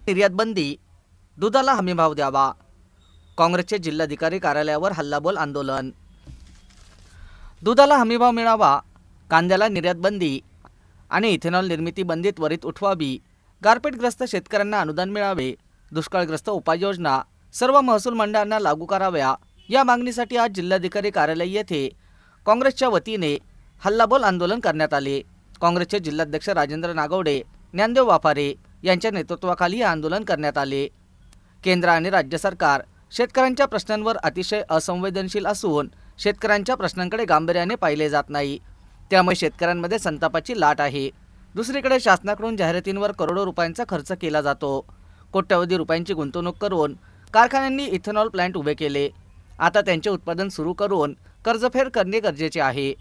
निर्यात बंदी, दुधाला हमीभाव द्यावा. काँग्रेसचे जिल्हाधिकारी कार्यालयावर हल्लाबोल आंदोलन. दुधाला हमीभाव मिळावा, कांद्याला निर्यात बंदी आणि इथेनॉल निर्मिती बंदी त्वरित उठवावी. गारपीटग्रस्त शेतकऱ्यांना अनुदान मिळावे. दुष्काळग्रस्त उपाययोजना सर्व महसूल मंडळांना लागू कराव्या. या मागणीसाठी आज जिल्हाधिकारी कार्यालय येथे काँग्रेसच्या वतीने हल्लाबोल आंदोलन करण्यात आले. काँग्रेसचे जिल्हाध्यक्ष राजेंद्र नागवडे, ज्ञानदेव वाफारे यांच्या नेतृत्वाखाली हे आंदोलन करण्यात आले. केंद्र आणि राज्य सरकार शेतकऱ्यांच्या प्रश्नांवर अतिशय असंवेदनशील असून शेतकऱ्यांच्या प्रश्नांकडे गांभीर्याने पाहिले जात नाही. त्यामुळे शेतकऱ्यांमध्ये संतापाची लाट आहे. दुसरीकडे शासनाकडून जाहिरातींवर करोडो रुपयांचा खर्च केला जातो. कोट्यवधी रुपयांची गुंतवणूक करून कारखान्यांनी इथेनॉल प्लांट उभे केले. आता त्यांचे उत्पादन सुरू करून कर्जफेड करणे गरजेचे आहे.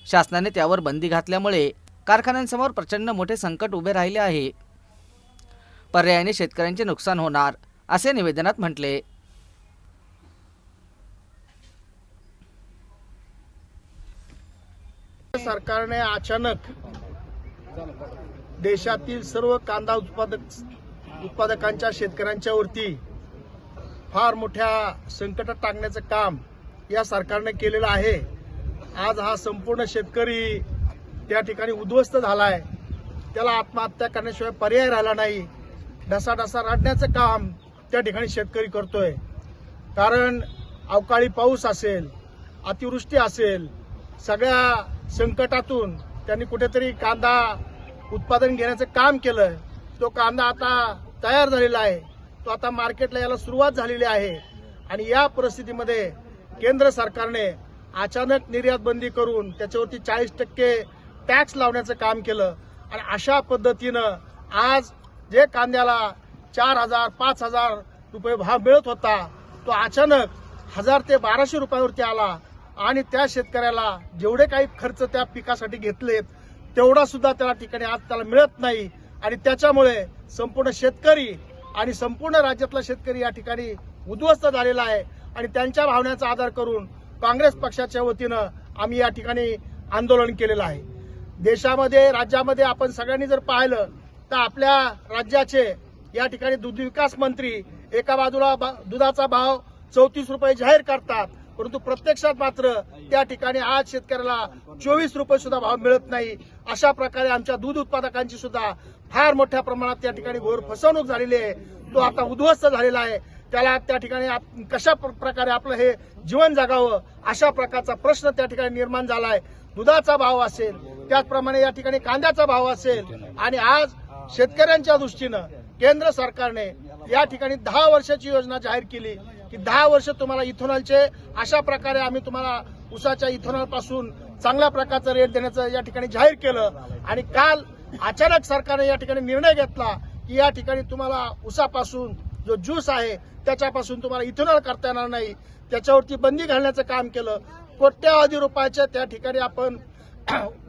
शासनाने त्यावर बंदी घातल्यामुळे कारखान्यांसमोर प्रचंड मोठे संकट उभे राहिले आहे. पर्यायाने शेतकऱ्यांचे नुकसान होणार असे निवेदनात म्हटले. सरकारने अचानक देशातील सर्व कांदा उत्पादकांच्या शेतकऱ्यांच्या वरती फार मोठ्या संकटात टाकण्याचं काम या सरकारने केलेलं आहे. आज हा संपूर्ण शेतकरी त्या ठिकाणी उद्ध्वस्त झालाय. त्याला आत्महत्या करण्याशिवाय पर्याय राहिला नाही. ढसाढसा रडण्याचं काम त्या ठिकाणी शेतकरी करतोय. कारण अवकाळी पाऊस असेल, अतिवृष्टी असेल, सगळ्या संकटातून त्यांनी कुठेतरी कांदा उत्पादन घेण्याचं काम केलं. तो कांदा आता तयार झालेला आहे. तो आता मार्केटला यायला सुरुवात झालेली आहे. आणि या परिस्थितीमध्ये केंद्र सरकारने अचानक निर्यात बंदी करून त्याच्यावरती 40% टॅक्स लावण्याचं काम केलं. आणि अशा पद्धतीनं आज जे कांद्याला 4,000 5,000 रुपये भाव मिळत होता तो अचानक 1,000 ते 1,200 रुपयावरती आला. आणि त्या शेतकऱ्याला जेवढे काही खर्च त्या पिकासाठी घेतलेत तेवढा सुद्धा त्या ठिकाणी आज त्याला मिळत नाही. आणि त्याच्यामुळे संपूर्ण शेतकरी आणि संपूर्ण राज्यातला शेतकरी या ठिकाणी उद्ध्वस्त झालेला आहे. आणि त्यांच्या भावनेचा आधार करून काँग्रेस पक्षाच्या वतीनं आम्ही या ठिकाणी आंदोलन केलेलं आहे. देशामध्ये राज्यामध्ये आपण सगळ्यांनी जर पाहिलं तर आपल्या राज्याचे या ठिकाणी दूध विकास मंत्री एका बाजूला दुधाचा भाव 34 रुपये जाहीर करतात, परंतु प्रत्यक्षात मात्र त्या ठिकाणी आज शेतकऱ्याला 24 रुपये सुद्धा भाव मिळत नाही. अशा प्रकारे आमच्या दूध उत्पादकांची सुद्धा फार मोठ्या प्रमाणात त्या ठिकाणी घोर फसवणूक झालेली आहे. तो आता उद्ध्वस्त झालेला आहे. त्याला त्या ठिकाणी कशा प्रकारे आपलं हे जीवन जगावं अशा प्रकारचा प्रश्न त्या ठिकाणी निर्माण झाला आहे. दुधाचा भाव असेल, त्याचप्रमाणे या ठिकाणी कांद्याचा भाव असेल. आणि आज शेतकऱ्यांच्या दृष्टीनं केंद्र सरकारने या ठिकाणी 10 वर्षाची योजना जाहीर केली की 10 वर्ष तुम्हाला इथेनॉलचे अशा प्रकारे आम्ही तुम्हाला उसाच्या इथेनॉल पासून चांगल्या प्रकारचा रेट देण्याचं या ठिकाणी जाहीर केलं. आणि काल अचानक सरकारने या ठिकाणी निर्णय घेतला की या ठिकाणी तुम्हाला उसापासून जो ज्यूस आहे त्याच्यापासून तुम्हाला इथेनॉल करता येणार नाही. त्याच्यावरती बंदी घालण्याचं काम केलं. कोट्यवधी रुपयाच्या त्या ठिकाणी आपण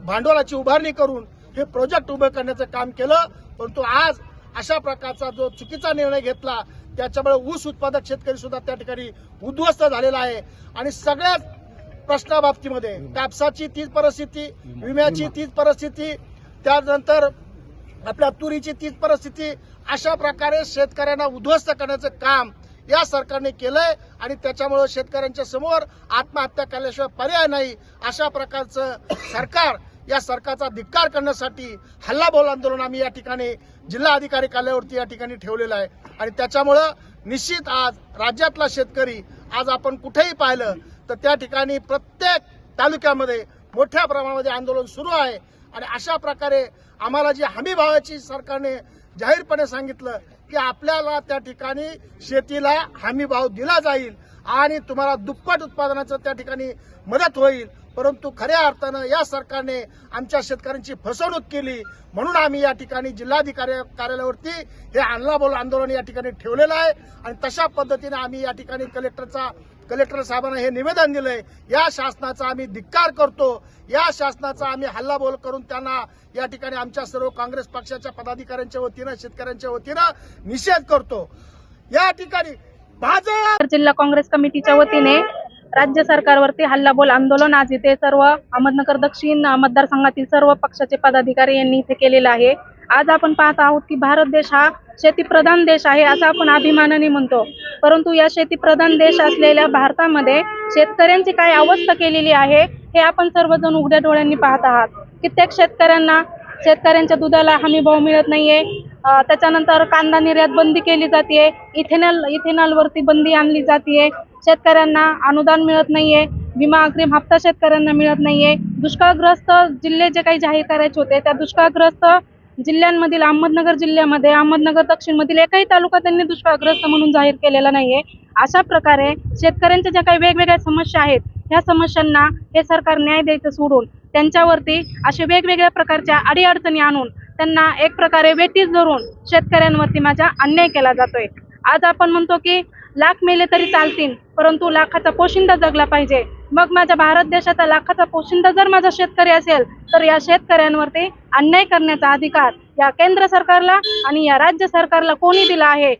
भांडवलाची उभारणी करून हे प्रोजेक्ट उभं करण्याचं काम केलं. परंतु आज अशा प्रकारचा जो चुकीचा निर्णय घेतला त्याच्यामुळे ऊस उत्पादक शेतकरी सुद्धा त्या ठिकाणी उद्ध्वस्त झालेला आहे. आणि सगळ्याच प्रश्नाबाबतीमध्ये कापसाची तीच परिस्थिती, विम्याची तीच परिस्थिती, त्यानंतर आपल्या तुरीची तीच परिस्थिती. अशा प्रकारे शेतकऱ्यांना उद्ध्वस्त करण्याचं काम या सरकारने केलंय. आणि त्याच्यामुळे शेतकऱ्यांच्या समोर आत्महत्या केल्याशिवाय पर्याय नाही. अशा प्रकारचं सरकार, या सरकारचा धिक्कार करण्यासाठी हल्लाबोल आंदोलन आम्ही या ठिकाणी जिल्हा अधिकारी कार्यालयावरती या ठिकाणी ठेवलेलं आहे. आणि त्याच्यामुळं निश्चित आज राज्यातला शेतकरी आज आपण कुठेही पाहिलं तर त्या ठिकाणी प्रत्येक तालुक्यामध्ये मोठ्या प्रमाणामध्ये आंदोलन सुरू आहे. आणि अशा प्रकारे आम्हाला जी हमी भावाची सरकारने जाहीरपणे सांगितलं की आपल्याला त्या ठिकाणी शेतीला हमी भाव दिला जाईल आणि तुम्हाला दुप्पट उत्पादनाचं त्या ठिकाणी मदत होईल. परंतु खऱ्या अर्थानं या सरकारने आमच्या शेतकऱ्यांची फसवणूक केली. म्हणून आम्ही या ठिकाणी जिल्हाधिकारी कार्यालयावरती हे हल्लाबोल आंदोलन या ठिकाणी ठेवलेलं आहे. आणि तशा पद्धतीने आम्ही या ठिकाणी कलेक्टर साहेबांना हे निवेदन दिलंय. या शासनाचा आम्ही धिक्कार करतो. या शासनाचा आम्ही हल्लाबोल करून त्यांना या ठिकाणी आमच्या सर्व काँग्रेस पक्षाच्या पदाधिकाऱ्यांच्या वतीनं, शेतकऱ्यांच्या वतीनं निषेध करतो. या ठिकाणी भाजप जिल्हा काँग्रेस कमिटीच्या वतीने राज्य सरकारवरती हल्लाबोल आंदोलन आज इथे सर्व अहमदनगर दक्षिण मतदारसंघातील सर्व पक्षाचे पदाधिकारी यांनी इथे केलेलं आहे. आज आपण पाहत आहोत की भारत देश हा शेतीप्रधान देश आहे असं आपण अभिमानाने म्हणतो, परंतु या शेतीप्रधान देश असलेल्या भारतामध्ये शेतकऱ्यांची काय अवस्था केलेली आहे हे आपण सर्वजण उघड्या डोळ्यांनी पाहत आहात. कित्येक शेतकऱ्यांच्या दुधाला हमी भाव मिळत नाहीये. त्याच्यानंतर कांदा निर्यात बंदी केली जाते, इथेनॉलवरती बंदी आणली जाते, शेतकऱ्यांना अनुदान मिळत नाहीये, विमा अग्रिम हप्ता शेतकऱ्यांना मिळत नाहीये. दुष्काळग्रस्त जिल्हे जे काही जाहीर करायचे होते त्या दुष्काळग्रस्त जिल्ह्यांमधील अहमदनगर जिल्ह्यामध्ये अहमदनगर दक्षिणमधील एकही तालुका त्यांनी दुष्काळग्रस्त म्हणून जाहीर केलेला नाहीये. अशा प्रकारे शेतकऱ्यांच्या ज्या काही वेगवेगळ्या समस्या आहेत ह्या समस्यांना हे सरकार न्याय द्यायचं सोडून त्यांच्यावरती असे वेगवेगळ्या प्रकारच्या अडीअडचणी आणून त्यांना एक प्रकारे वेठीस धरून शेतकऱ्यांवरती माझा अन्याय केला जातोय. आज आपण म्हणतो की लाख मेले तरी चालतील, परंतु लाखाचा पोशिंदा जगला पाहिजे. मग माझ्या भारत देशाचा लाखाचा पोशिंदा जर माझा शेतकरी असेल तर या शेतकऱ्यांवरती अन्याय करण्याचा अधिकार या केंद्र सरकारला आणि या राज्य सरकारला कोणी दिला आहे?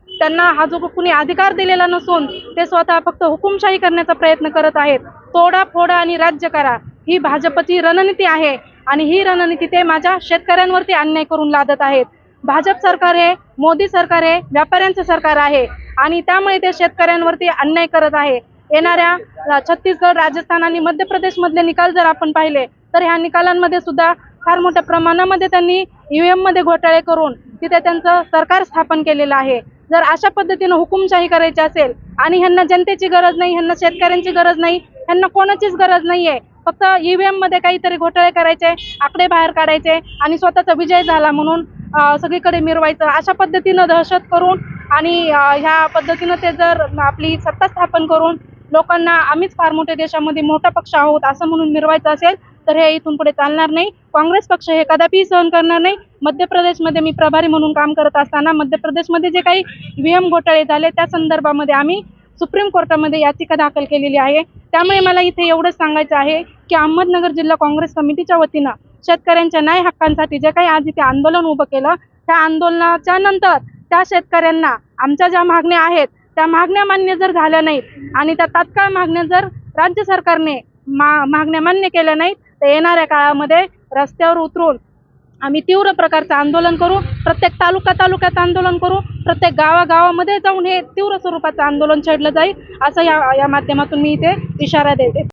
त्यांना हा जो कुणी अधिकार दिलेला नसून ते स्वतः फक्त हुकुमशाही करण्याचा प्रयत्न करत आहेत. तोडा फोडा आणि राज्य करा ही भाजपची रणनीती आहे आणि ही रणनीती ते माझ्या शेतकऱ्यांवरती अन्याय करून लादत आहेत. भाजप सरकार हे मोदी सरकार हे व्यापाऱ्यांचं सरकार आहे आणि त्यामुळे ते शेतकऱ्यांवरती अन्याय करत आहे. येणाऱ्या छत्तीसगड, राजस्थान आणि मध्य प्रदेशमधले निकाल जर आपण पाहिले तर ह्या निकालांमध्ये सुद्धा फार मोठ्या प्रमाणामध्ये त्यांनी EVM मध्ये घोटाळे करून तिथे त्यांचं सरकार स्थापन केलेलं आहे. जर अशा पद्धतीनं हुकुमशाही करायची असेल आणि ह्यांना जनतेची गरज नाही, ह्यांना शेतकऱ्यांची गरज नाही, ह्यांना कोणाचीच गरज नाहीये, फक्त EVM मध्ये काहीतरी घोटाळे करायचे, आकडे बाहेर काढायचे आणि स्वतःचा विजय झाला म्हणून सगळीकडे मिरवायचं, अशा पद्धतीनं दहशत करून आणि ह्या पद्धतीनं ते जर आपली सत्ता स्थापन करून लोकांना आम्हीच फार मोठ्या देशामध्ये मोठा पक्ष आहोत असं म्हणून मिरवायचं असेल तर हे इथून पुढे चालणार नाही. काँग्रेस पक्ष हे कदापि सहन करणार नाही. मध्य प्रदेशमध्ये मी प्रभारी म्हणून काम करत असताना मध्य प्रदेशमध्ये जे काही EVM घोटाळे झाले त्या संदर्भामध्ये आम्ही सुप्रीम कोर्टामध्ये याचिका दाखल केलेली आहे. त्यामुळे मला इथे एवढंच सांगायचं आहे की अहमदनगर जिल्हा काँग्रेस कमिटीच्या वतीनं शेतकऱ्यांच्या न्याय हक्कांसाठी जे काही आज इथे आंदोलन उभं केलं त्या आंदोलनाच्या नंतर त्या शेतकऱ्यांना आमच्या ज्या मागण्या आहेत त्या मागण्या मान्य जर झाल्या नाहीत आणि त्या तात्काळ मागण्या जर राज्य सरकारने मागण्या मान्य केल्या नाहीत तर येणाऱ्या काळामध्ये रस्त्यावर उतरून आम्ही तीव्र प्रकारचं आंदोलन करू. प्रत्येक तालुक्यात आंदोलन करू. प्रत्येक गावागावामध्ये जाऊन हे तीव्र स्वरूपाचं आंदोलन छेडलं जाईल असं या माध्यमातून मी इथे इशारा देते.